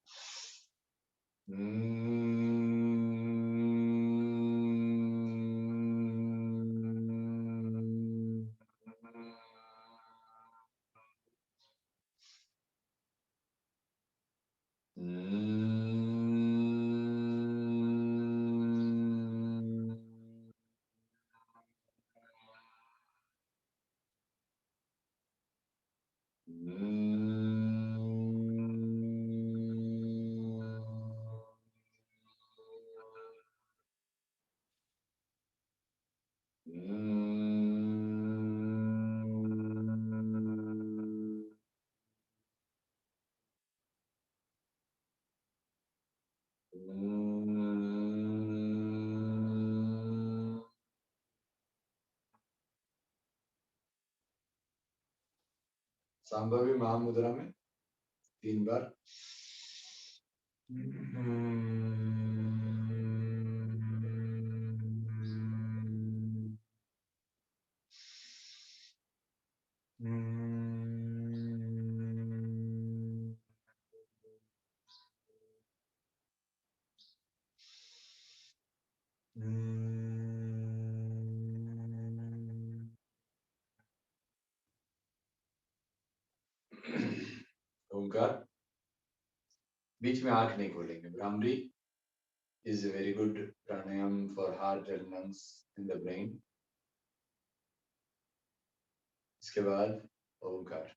संभवी महामुद्रा में 3 बार। ओंकार, बीच में आंख नहीं खोलेंगे। Bhramari is a very good pranayam for heart and lungs in the brain. इसके बाद ओंकार।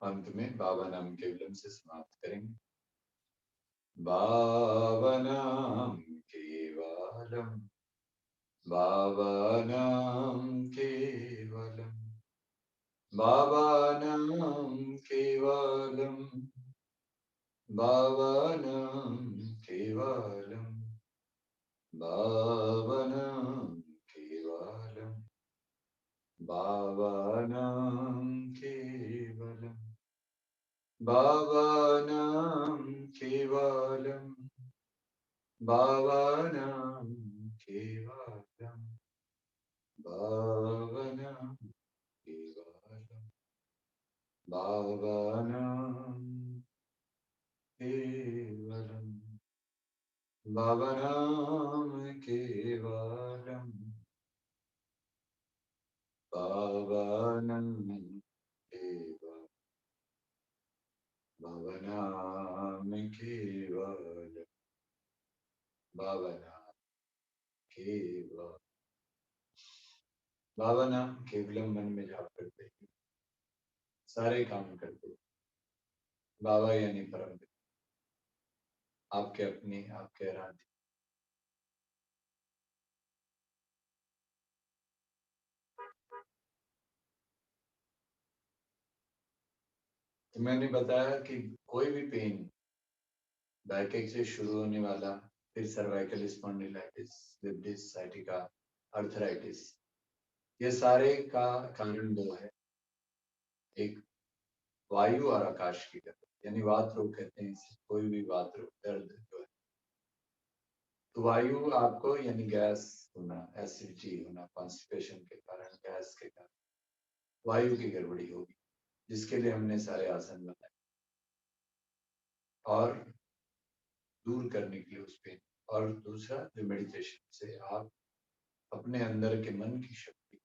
अंत में बाबा नाम केवलम से समाप्त करेंगे। बाबा नाम केवलम, बाबा नाम केवलम, बाबा नाम केवलम, बाबा नाम केवलम, बाबा नाम केवलम, बाबा नाम केवलम, बाबा नाम केवलम, बाबा नाम केवलम, बाबा नाम केवलम, बाबा नाम केवलम, बाबा नाम केवलम, बाबा नाम केवलम, बाबा नाम केवलम, बाबा नाम केवलम, बाबा नाम केवलम मन में जाप करते हैं, सारे काम करते हैं। बाबा यानी परम पिता, आपके अपने, आपके आराध्य। तो मैंने बताया कि कोई भी पेन, बैकएक से शुरू होने वाला, फिर सर्वाइकल स्पॉन्डिलाइटिस, लिप्टिस, साइटिका, अर्थराइटिस, ये सारे का कारण दो है। एक वायु और आकाश की गति, यानी वात रोग कहते हैं इसे, कोई भी वात रोग दर्द जो है। तो वायु आपको यानी गैस होना, एसिडिटी होना, कॉन्स्टिपेशन के कारण, गैस के कारण वायु की गड़बड़ी होगी, जिसके लिए हमने सारे आसन बनाए और दूर करने के लिए उस पे। और दूसरा जो मेडिटेशन से आप अपने अंदर के मन की शक्ति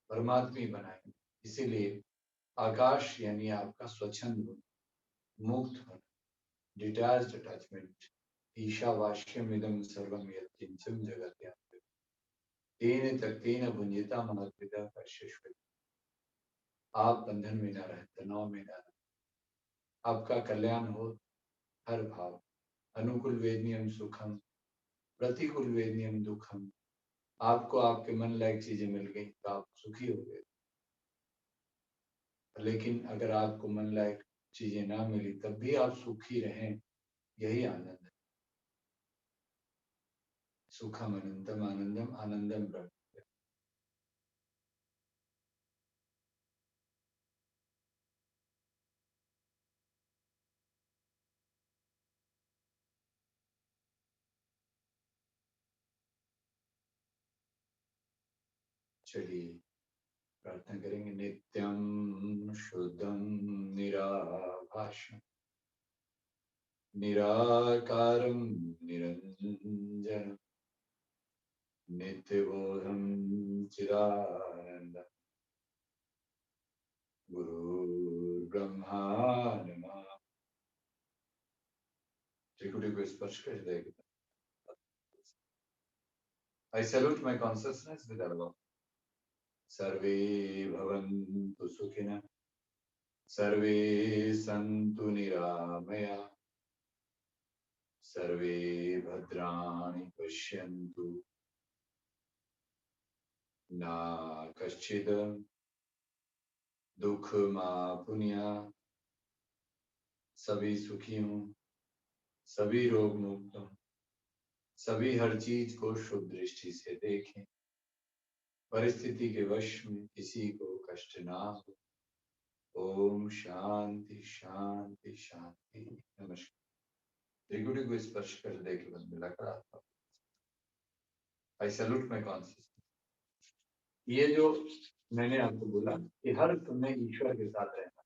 परमात्मा बनाएंगे। इसीलिए आकाश यानी आपका स्वच्छंद होना, मुक्त होना, डिटैच्ड अटैचमेंट। ईशावास्यमिदं सर्वं यत्किंचन जगत्यात्मा तेन तत्तेन भुंजिता महत्पिता कश्यश्वरी। आप बंधन में ना रहे, तनाव में ना रहे, आपका कल्याण हो हर भाव। अनुकूल वेदनियम सुखम, प्रतिकूल वेदनियम दुखम। आपको आपके मन लायक चीजें मिल गई तो आप सुखी हो गए, लेकिन अगर आपको मन लायक चीजें ना मिली तब भी आप सुखी रहें, यही आनंद है। सुखम अनंतम आनंदम आनंदम ब्रह्म। चलिए प्रार्थना करेंगे। नित्यम शुद्धम निराभाषम निराकारं निरंजनम नित्यबोधं चिदानंदं गुरुर्ब्रह्मा नमः। त्रिकुटी को स्पर्श कर देगा। I salute my consciousness with love. सर्वे भवन्तु सुखिनः, सर्वे सन्तु निरामया, सर्वे भद्राणि पश्यन्तु ना कश्चित् दुःखमाप्नुयात्। सभी सुखी हों, सभी रोग मुक्त हों, सभी हर चीज को शुभ दृष्टि से देखें, परिस्थिति के वश में किसी को कष्ट ना हो। ओम शांति शांति शांति। नमस्कार। त्रिकुटी को स्पर्श कर दे के बंद मिलाकर आत्मा। आई सैल्यूट माय कॉन्शियसनेस। ये जो मैंने आपको बोला कि हर समय ईश्वर के साथ रहना,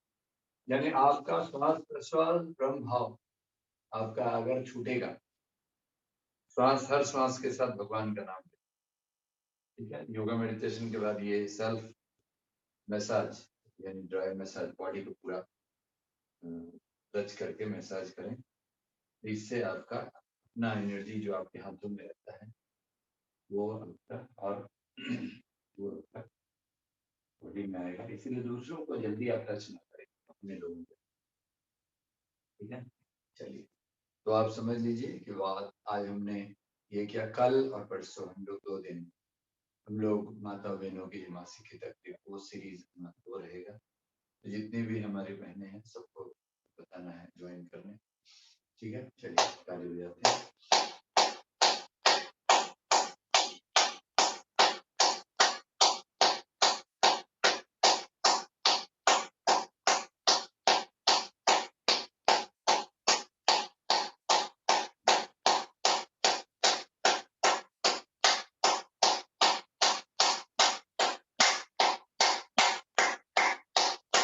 यानी आपका श्वास प्रश्वास ब्रह्म भाव आपका अगर छूटेगा, श्वास हर श्वास के साथ भगवान का नाम, ठीक है। योगा मेडिटेशन के बाद ये सेल्फ मसाज यानी ड्राई मसाज, बॉडी को पूरा टच करके मसाज करें। इससे आपका अपना एनर्जी जो आपके हाथों में रहता है वो आपका और वो आपका बॉडी में आएगा। इसीलिए दूसरों को जल्दी आप टच ना करें, अपने लोगों को, ठीक है। चलिए, तो आप समझ लीजिए कि आज हमने ये किया। कल और परसों हम लोग 2 दिन हम लोग माता बहनों की मासिक की तकलीफ वो सीरीज वो रहेगा। तो जितनी भी हमारी बहनें हैं सबको बताना है ज्वाइन करने, ठीक है। चलिए कार्य हो जाते हैं।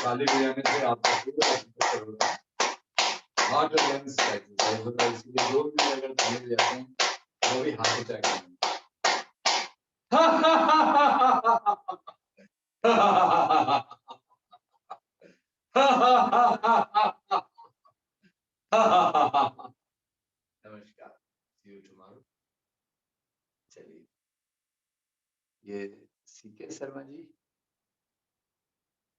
ताली बजाने से आपका पूरा असर होगा। हार्ट और लंग्स का एक्सरसाइज होगा। इसलिए जो भी अगर ताली बजाते हैं वो भी हार्ट अटैक है। नमस्कार, सी यू टुमारो। चलिए, ये सीके शर्मा जी